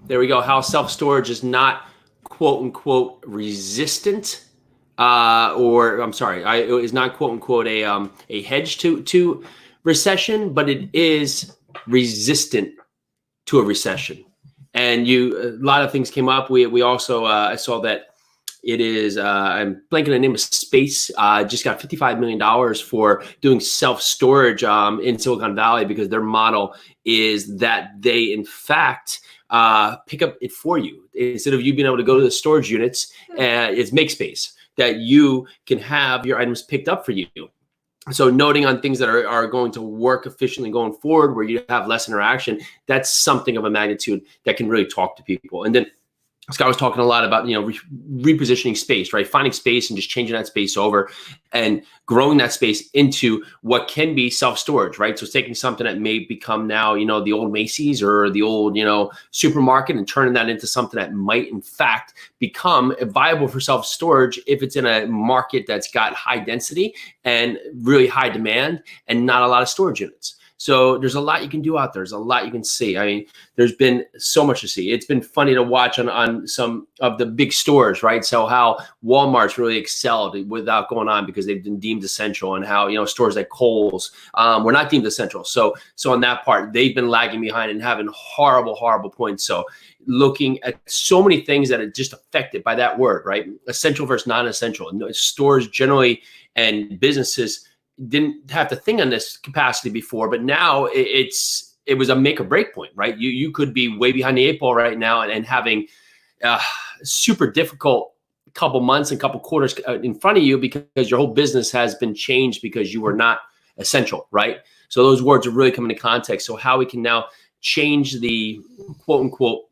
There we go. How self-storage is not quote unquote resistant, or I'm sorry, is not quote unquote a hedge to recession, but it is resistant to a recession. And a lot of things came up. We also I saw that it is I'm blanking the name of Space. Just got $55 million for doing self-storage in Silicon Valley, because their model is that they in fact pick up it for you instead of you being able to go to the storage units. It's MakeSpace, that you can have your items picked up for you. So noting on things that are going to work efficiently going forward, where you have less interaction, that's something of a magnitude that can really talk to people. And then Scott was talking a lot about, repositioning space, right? Finding space and just changing that space over and growing that space into what can be self-storage, right? So it's taking something that may become now, the old Macy's or the old, supermarket, and turning that into something that might in fact become viable for self-storage if it's in a market that's got high density and really high demand and not a lot of storage units. So there's a lot you can do out there. There's a lot you can see. I mean, there's been so much to see. It's been funny to watch on some of the big stores, right? So how Walmart's really excelled without going on because they've been deemed essential, and how, stores like Kohl's were not deemed essential. So on that part, they've been lagging behind and having horrible points. So looking at so many things that are just affected by that word, right? Essential versus non-essential. Stores generally and businesses didn't have to think on this capacity before, but now it was a make or break point, right? You could be way behind the eight ball right now and having super difficult couple months and couple quarters in front of you, because your whole business has been changed because you were not essential, right? So those words are really coming into context. So how we can now change the quote unquote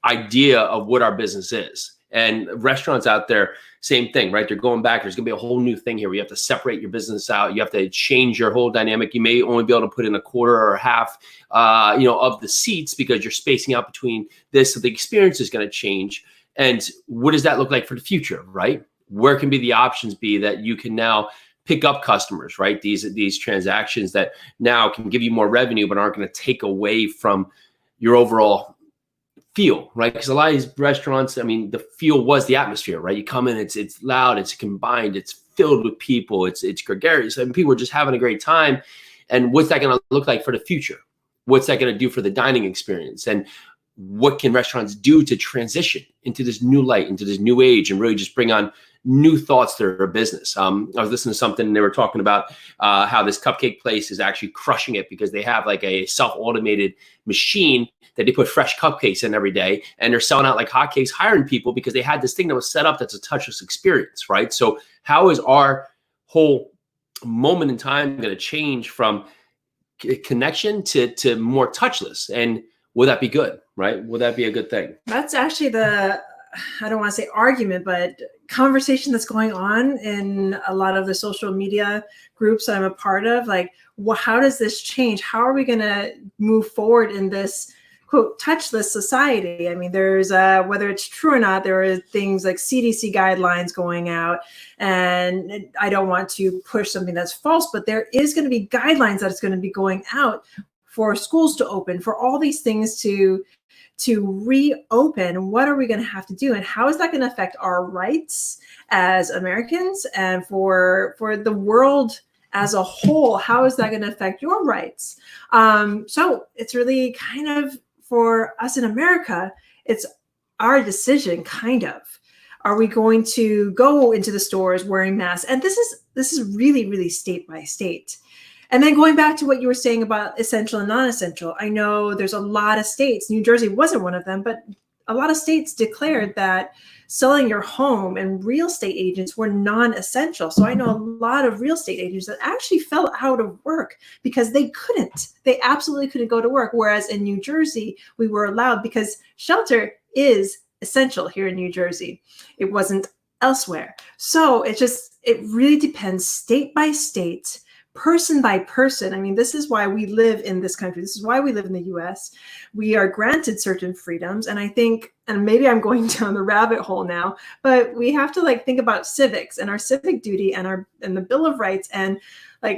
idea of what our business is. And restaurants out there, same thing, right? They're going back. There's going to be a whole new thing here where you have to separate your business out. You have to change your whole dynamic. You may only be able to put in a quarter or half, of the seats, because you're spacing out between this. So the experience is going to change. And what does that look like for the future, right? Where can be the options be that you can now pick up customers, right? These transactions that now can give you more revenue, but aren't going to take away from your overall feel, right? Because a lot of these restaurants, I mean, the feel was the atmosphere, right? You come in, it's loud, it's combined, it's filled with people, it's gregarious, and people are just having a great time. And what's that going to look like for the future? What's that going to do for the dining experience? And what can restaurants do to transition into this new light, into this new age, and really just bring on new thoughts to their business? I was listening to something, and they were talking about how this cupcake place is actually crushing it because they have like a self-automated machine that they put fresh cupcakes in every day, and they're selling out like hotcakes, hiring people because they had this thing that was set up that's a touchless experience, right? So how is our whole moment in time going to change from connection to more touchless? And will that be good, right? Will that be a good thing? That's actually I don't want to say argument, but conversation that's going on in a lot of the social media groups that I'm a part of. Like, how does this change? How are we going to move forward in this quote touchless society? I mean, there's whether it's true or not, there are things like CDC guidelines going out, and I don't want to push something that's false, but there is going to be guidelines that's going to be going out for schools to open, for all these things to reopen. What are we going to have to do, and how is that going to affect our rights as Americans, and for the world as a whole? How is that going to affect your rights? So it's really kind of, for us in America, it's our decision, kind of. Are we going to go into the stores wearing masks? And this is really, really state by state. And then going back to what you were saying about essential and non-essential, I know there's a lot of states, New Jersey wasn't one of them, but a lot of states declared that selling your home and real estate agents were non-essential. So I know a lot of real estate agents that actually fell out of work because they absolutely couldn't go to work. Whereas in New Jersey, we were allowed, because shelter is essential here in New Jersey. It wasn't elsewhere. So it really depends state by state, person by person. I mean, this is why we live in this country. This is why we live in the US. We are granted certain freedoms. And I think, and maybe I'm going down the rabbit hole now, but we have to think about civics and our civic duty and the Bill of Rights, and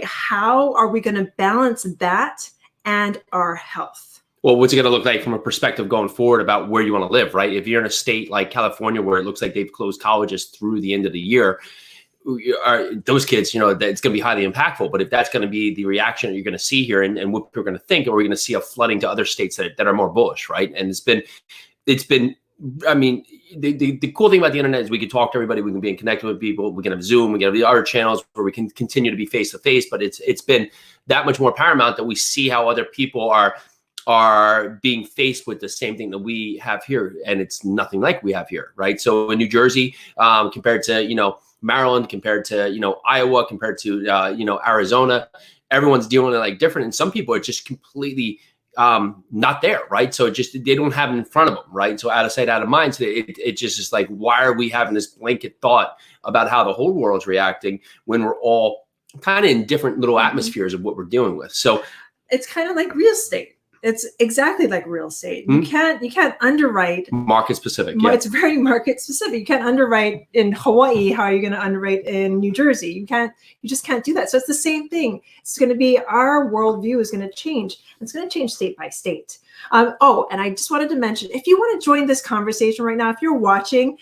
how are we going to balance that and our health? Well, what's it going to look like from a perspective going forward about where you want to live, right? If you're in a state like California where it looks like they've closed colleges through the end of the year, those kids, you know, it's going to be highly impactful. But if that's going to be the reaction that you're going to see here and what people are going to think, or we're going to see a flooding to other states that are more bullish, right? And it's been, I mean, the cool thing about the internet is we can talk to everybody, we can be connected with people, we can have Zoom, we can have the other channels where we can continue to be face to face. But it's been that much more paramount that we see how other people are being faced with the same thing that we have here, and it's nothing like we have here, right? So in New Jersey, compared to, you know, Maryland, compared to, you know, Iowa, compared to, you know, Arizona, everyone's dealing with it like different. And some people are just completely not there, right? So they don't have it in front of them, right? So out of sight, out of mind. So it just is like, why are we having this blanket thought about how the whole world's reacting when we're all kind of in different little atmospheres of what we're dealing with? So it's kind of like real estate. It's exactly like real estate. You can't underwrite market specific. Yeah. It's very market specific. You can't underwrite in Hawaii. How are you going to underwrite in New Jersey? You just can't do that. So it's the same thing. It's going to be, our worldview is going to change. It's going to change state by state. Oh, and I just wanted to mention, if you want to join this conversation right now, if you're watching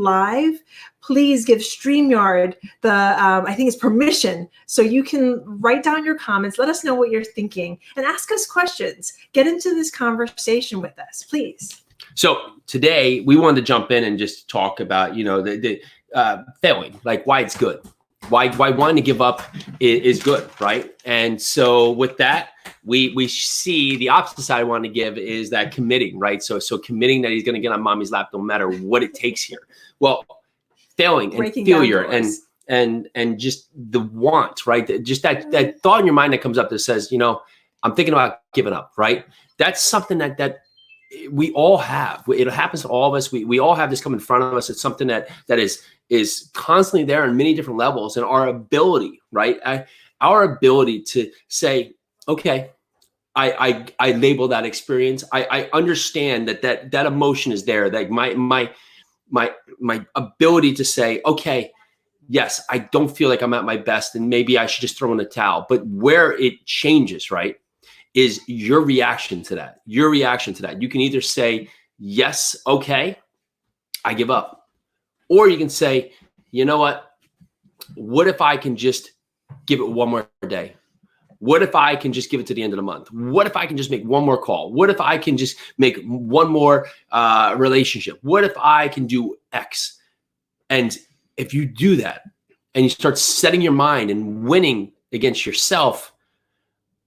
live, please give StreamYard I think it's permission, so you can write down your comments, let us know what you're thinking, and ask us questions. Get into this conversation with us, please. So today we wanted to jump in and just talk about, you know, the failing, like why it's good, why wanting to give up is good, right? And so with that, we see the opposite side I want to give is that committing, right? So committing that he's going to get on mommy's lap no matter what it takes here. Well, failing and failure and just the want, right? Just that thought in your mind that comes up that says, you know, I'm thinking about giving up, right? That's something that we all have. It happens to all of us. We all have this come in front of us. It's something that is constantly there on many different levels. And our ability, right? Our ability to say, okay, I label that experience. I understand that emotion is there. Like my ability to say, okay, yes, I don't feel like I'm at my best and maybe I should just throw in the towel. But where it changes, right, is your reaction to that. Your reaction to that. You can either say, yes, okay, I give up. Or you can say, you know what if I can just give it one more day? What if I can just give it to the end of the month? What if I can just make one more call? What if I can just make one more relationship? What if I can do X? And if you do that and you start setting your mind and winning against yourself,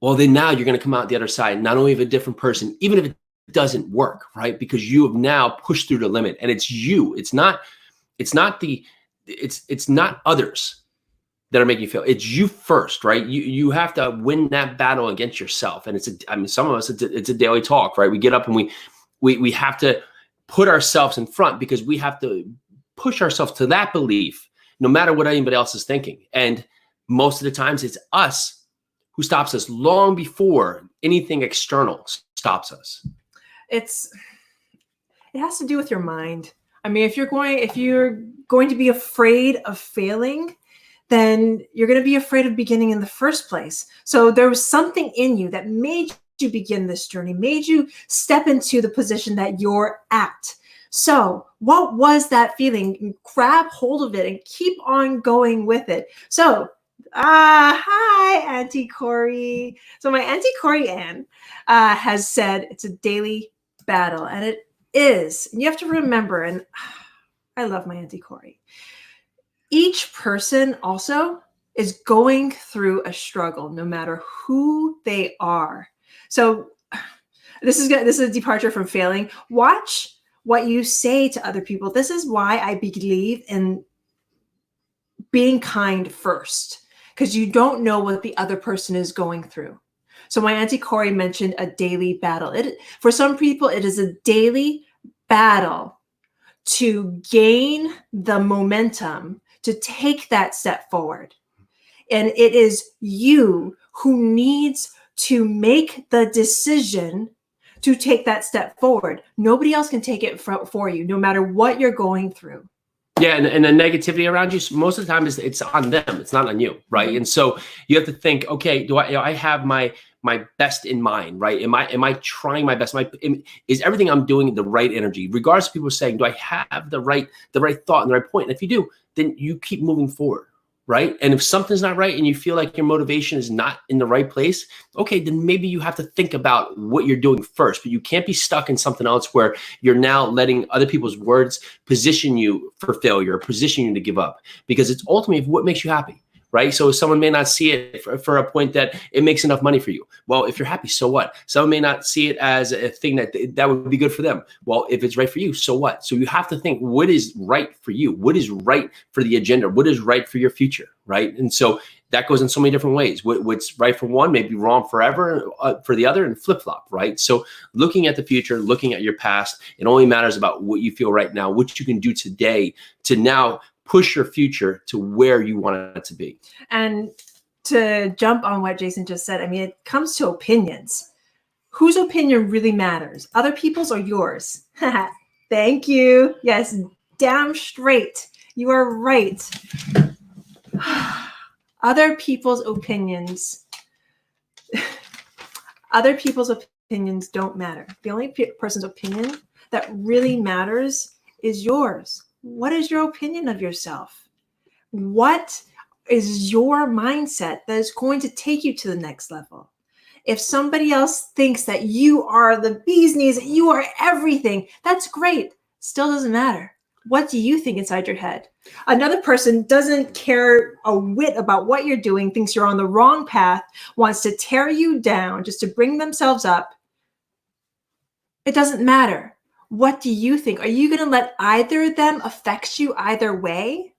well, then now you're going to come out the other side, not only of a different person, even if it doesn't work, right? Because you have now pushed through the limit, and it's you. It's not others that are making you feel. It's you first, right? You have to win that battle against yourself. And some of us, it's a daily talk, right? We get up and we have to put ourselves in front because we have to push ourselves to that belief, no matter what anybody else is thinking. And most of the times it's us who stops us long before anything external stops us. It has to do with your mind. I mean, if you're going to be afraid of failing, then you're going to be afraid of beginning in the first place. So there was something in you that made you begin this journey, made you step into the position that you're at. So what was that feeling? Grab hold of it and keep on going with it. So, hi, Auntie Corey. So my Auntie Corey Ann has said it's a daily battle, and it is. And you have to remember, and I love my Auntie Corey, each person also is going through a struggle, no matter who they are. So this is a departure from failing. Watch what you say to other people. This is why I believe in being kind first, because you don't know what the other person is going through. So my Auntie Corey mentioned a daily battle. For some people, it is a daily battle to gain the momentum to take that step forward. And it is you who needs to make the decision to take that step forward. Nobody else can take it for you, no matter what you're going through. Yeah, and the negativity around you, most of the time it's on them. It's not on you, right? And so you have to think, okay, I have my my best in mind, right? Am I trying my best? Is everything I'm doing the right energy? Regardless of people saying, do I have the right thought and the right point? And if you do, then you keep moving forward, right? And if something's not right and you feel like your motivation is not in the right place, okay, then maybe you have to think about what you're doing first. But you can't be stuck in something else where you're now letting other people's words position you for failure, position you to give up, because it's ultimately what makes you happy. Right. So someone may not see it for a point that it makes enough money for you. Well, if you're happy, so what? Someone may not see it as a thing that would be good for them. Well, if it's right for you, so what? So you have to think, what is right for you? What is right for the agenda? What is right for your future? Right. And so that goes in so many different ways. What's right for one may be wrong forever for the other, and flip flop. Right. So looking at the future, looking at your past, it only matters about what you feel right now, what you can do today to now push your future to where you want it to be. And to jump on what Jason just said, I mean, it comes to opinions. Whose opinion really matters? Other people's or yours? Thank you. Yes, damn straight. You are right. Other people's opinions. Other people's opinions don't matter. The only person's opinion that really matters is yours. What is your opinion of yourself? What is your mindset that is going to take you to the next level? If somebody else thinks that you are the bee's knees, that you are everything, that's great. Still doesn't matter. What do you think inside your head? Another person doesn't care a whit about what you're doing, thinks you're on the wrong path, wants to tear you down just to bring themselves up. It doesn't matter. What do you think? Are you going to let either of them affect you either way?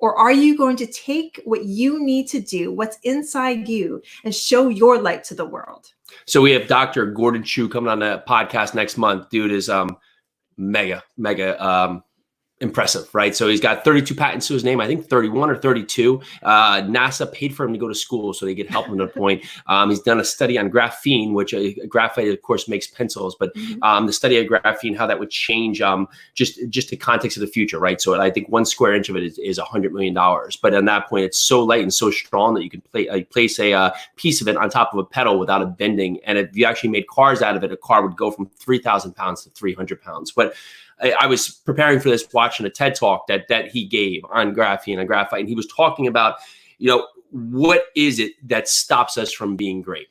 Or are you going to take what you need to do, what's inside you, and show your light to the world? So we have Dr. Gordon Chu coming on the podcast next month. Dude is mega impressive, right? So he's got 32 patents to his name, I think 31 or 32. NASA paid for him to go to school so they could help him to a point. He's done a study on graphene, which graphite, of course, makes pencils, but the study of graphene, how that would change just the context of the future, right? So I think 1 square inch of it is $100 million. But at that point, it's so light and so strong that you can place a piece of it on top of a pedal without it bending. And if you actually made cars out of it, a car would go from 3,000 pounds to 300 pounds. But I was preparing for this, watching a TED talk that he gave on graphene and graphite, and he was talking about, what is it that stops us from being great?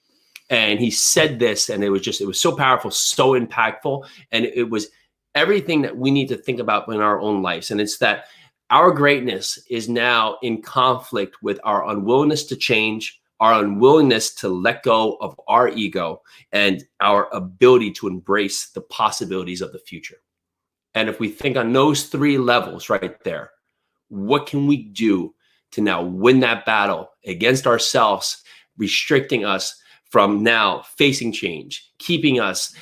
And he said this, and it was so powerful, so impactful, and it was everything that we need to think about in our own lives. And it's that our greatness is now in conflict with our unwillingness to change, our unwillingness to let go of our ego, and our ability to embrace the possibilities of the future. And if we think on those 3 levels right there, what can we do to now win that battle against ourselves, restricting us from now facing change, keeping us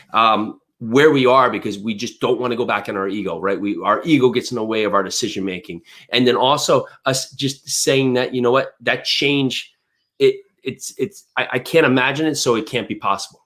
where we are because we just don't want to go back in our ego, right? Our ego gets in the way of our decision making. And then also us just saying that, you know what, that change, I can't imagine it, so it can't be possible.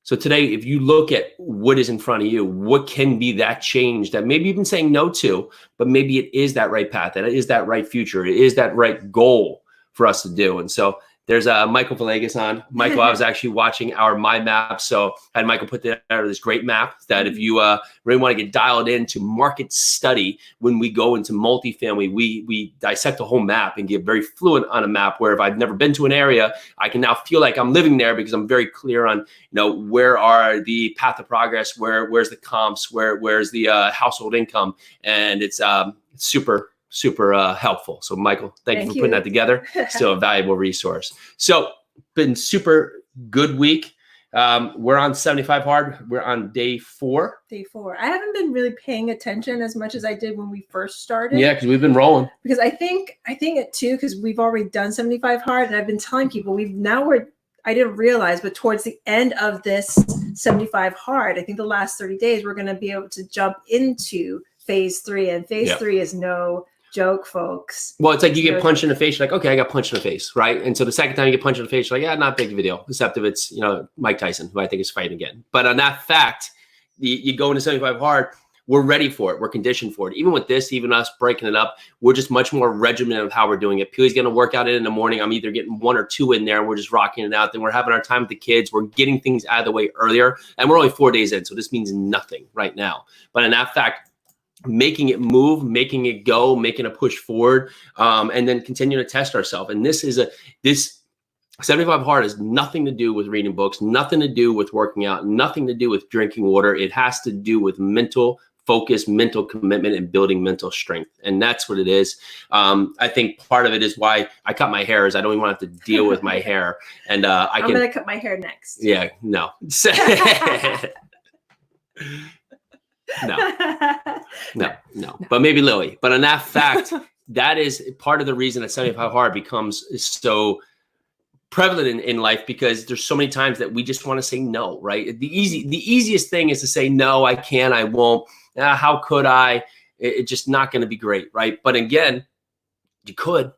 So today, if you look at what is in front of you, what can be that change that maybe you've been saying no to, but maybe it is that right path, that it is that right future, it is that right goal for us to do. And so there's Michael Villegas on. Michael, I was actually watching our My Map. So I had Michael put together this great map that if you really want to get dialed into market study, when we go into multifamily, we dissect the whole map and get very fluent on a map where if I've never been to an area, I can now feel like I'm living there because I'm very clear on, where are the path of progress, where's the comps, where's the household income. And it's super helpful. So Michael, thank you for putting that together. Still a valuable resource. So been super good week. We're on 75 hard. We're on day 4. Day 4. I haven't been really paying attention as much as I did when we first started. Yeah, because we've been rolling. Because I think it too, because we've already done 75 hard, and I've been telling people I didn't realize, but towards the end of this 75 hard, I think the last 30 days, we're going to be able to jump into phase 3, and phase 3 is no joke, folks. Well, it's like you get punched in the face. You're like, okay, I got punched in the face, right? And so the second time you get punched in the face, you're like, yeah, not big of a deal. Except if it's, Mike Tyson, who I think is fighting again. But on that fact, you go into 75 hard. we're ready for it. We're conditioned for it. Even with this, even us breaking it up, we're just much more regimented of how we're doing it. Peely's going to work out in the morning. I'm either getting 1 or 2 in there. We're just rocking it out. Then we're having our time with the kids. We're getting things out of the way earlier. And we're only 4 days in. So this means nothing right now. But in that fact, making it move, making it go, making a push forward, and then continuing to test ourselves. And this 75 Hard has nothing to do with reading books, nothing to do with working out, nothing to do with drinking water. It has to do with mental focus, mental commitment, and building mental strength. And that's what it is. I think part of it is why I cut my hair, is I don't even want to have to deal with my hair. And I'm going to cut my hair next. Yeah, no. No. But maybe Lily. But in that fact, that is part of the reason that 75 Hard becomes so prevalent in life, because there's so many times that we just want to say no, right? The easiest thing is to say no, I can't, I won't. How could I? It's just not going to be great, right? But again, you could,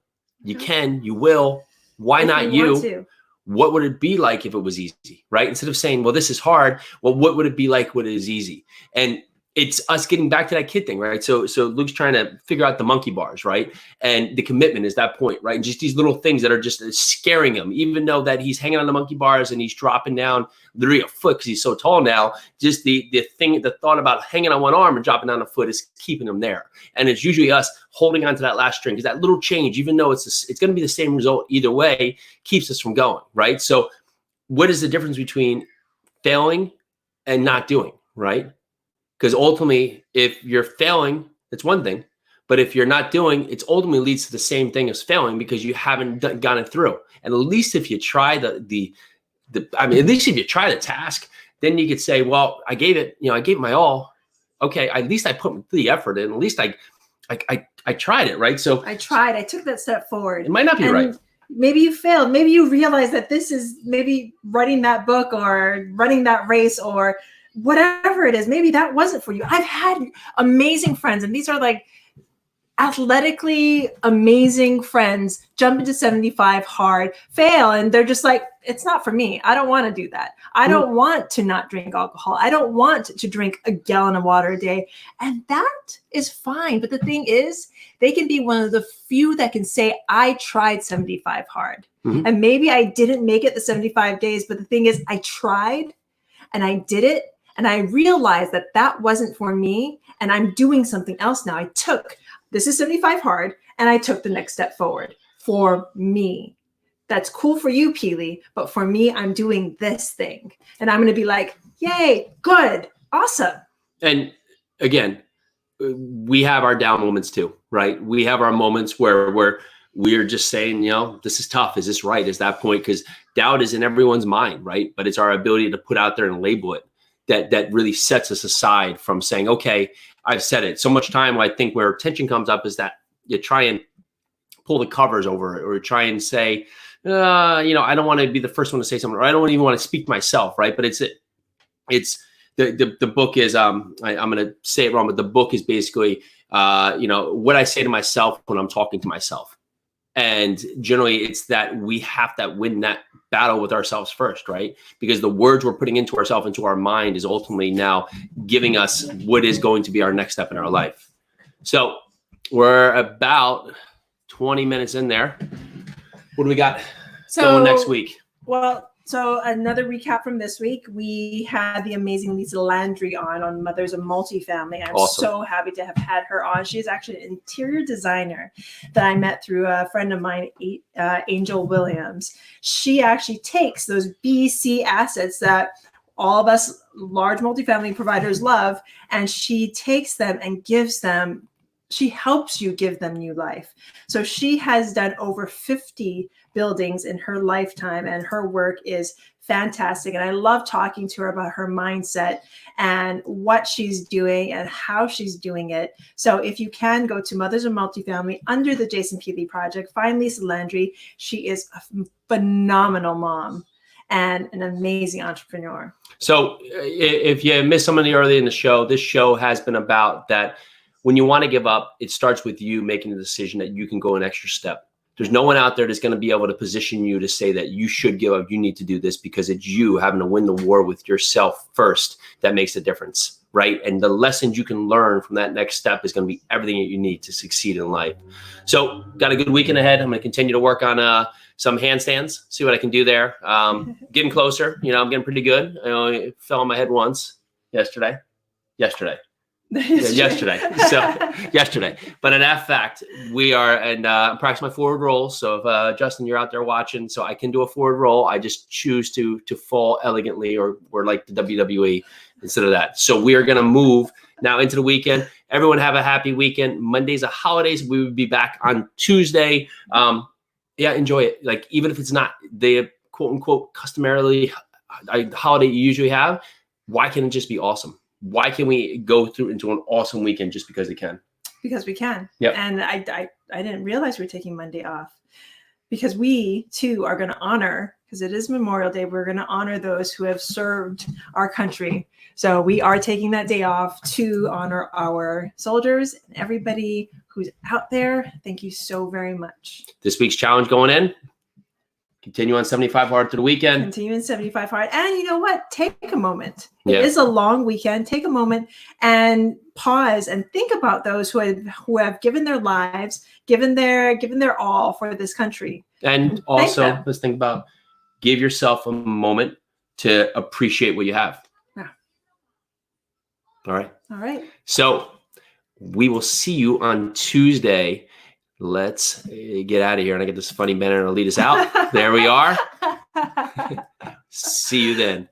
you can, you will. Why not you? What would it be like if it was easy, right? Instead of saying, well, this is hard, well, what would it be like when it is easy? And it's us getting back to that kid thing, right? So Luke's trying to figure out the monkey bars, right? And the commitment is that point, right? And just these little things that are just scaring him, even though that he's hanging on the monkey bars and he's dropping down literally a foot because he's so tall now. Just the thought about hanging on one arm and dropping down a foot is keeping him there. And it's usually us holding on to that last string, because that little change, even though it's going to be the same result either way, keeps us from going, right? So what is the difference between failing and not doing, right? Because ultimately, if you're failing, it's one thing. But if you're not doing, it ultimately leads to the same thing as failing, because you haven't gotten it through. And at least if you try at least if you try the task, then you could say, well, I gave it my all. Okay, at least I put the effort in. At least I tried it, right? So I tried. I took that step forward. It might not be right. Maybe you failed. Maybe you realize that this is maybe writing that book or running that race or whatever it is. Maybe that wasn't for you. I've had amazing friends, and these are like athletically amazing friends, jump into 75 Hard, fail, and they're just like, it's not for me. I don't want to do that. I don't want to not drink alcohol. I don't want to drink a gallon of water a day. And that is fine. But the thing is, they can be one of the few that can say, I tried 75 Hard. Mm-hmm. And maybe I didn't make it the 75 days, but the thing is, I tried and I did it. And I realized that that wasn't for me. And I'm doing something else now. This is 75 Hard, and I took the next step forward for me. That's cool for you, Peely, but for me, I'm doing this thing. And I'm going to be like, yay, good, awesome. And again, we have our down moments too, right? We have our moments where we're just saying, this is tough. Is this right? Is that point? Because doubt is in everyone's mind, right? But it's our ability to put out there and label it that really sets us aside from saying, okay, I've said it. So much time, I think where tension comes up is that you try and pull the covers over it, or try and say, I don't want to be the first one to say something, or I don't even want to speak myself, right? But it's the book is, I'm going to say it wrong, but the book is basically, what I say to myself when I'm talking to myself. And generally it's that we have to win that battle with ourselves first, right? Because the words we're putting into ourselves, into our mind, is ultimately now giving us what is going to be our next step in our life. So we're about 20 minutes in there. What do we got going next week? Well, so another recap from this week, we had the amazing Lisa Landry on Mothers of Multifamily. I'm awesome. So happy to have had her on. She's actually an interior designer that I met through a friend of mine, Angel Williams. She actually takes those BC assets that all of us large multifamily providers love, and she takes them and gives them, she helps you give them new life. So she has done over 50 buildings in her lifetime, and her work is fantastic. And I love talking to her about her mindset and what she's doing and how she's doing it. So if you can go to Mothers of Multifamily under the Jason Peely Project, find Lisa Landry. She is a phenomenal mom and an amazing entrepreneur. So if you missed somebody early in the show, this show has been about that. When you want to give up, it starts with you making the decision that you can go an extra step. There's no one out there that's going to be able to position you to say that you should give up. You need to do this, because it's you having to win the war with yourself first that makes a difference, right? And the lessons you can learn from that next step is going to be everything that you need to succeed in life. So got a good weekend ahead. I'm going to continue to work on some handstands, see what I can do there. Getting closer. I'm getting pretty good. I only fell on my head once yesterday. Yesterday. But in that fact, we are and practice my forward roll. So if Justin, you're out there watching, so I can do a forward roll. I just choose to fall elegantly or like the WWE instead of that. So we are going to move now into the weekend. Everyone have a happy weekend. Monday's a holidays. We will be back on Tuesday. Enjoy it. Like, even if it's not the quote unquote customarily holiday you usually have, why can't it just be awesome? Why can we go through into an awesome weekend just because we can? Because we can. Yep. And I didn't realize we were taking Monday off, because we too are going to honor, because it is Memorial Day, we're going to honor those who have served our country. So we are taking that day off to honor our soldiers and everybody who's out there. Thank you so very much. This week's challenge going in: continue on 75 hard to the weekend. Continue in 75 hard. And you know what? Take a moment. Yeah. It is a long weekend. Take a moment and pause and think about those who have given their lives, given their all for this country. And also, let's think about, give yourself a moment to appreciate what you have. Yeah. All right. All right. So we will see you on Tuesday. Let's get out of here, and I get this funny banner to lead us out. There we are. See you then.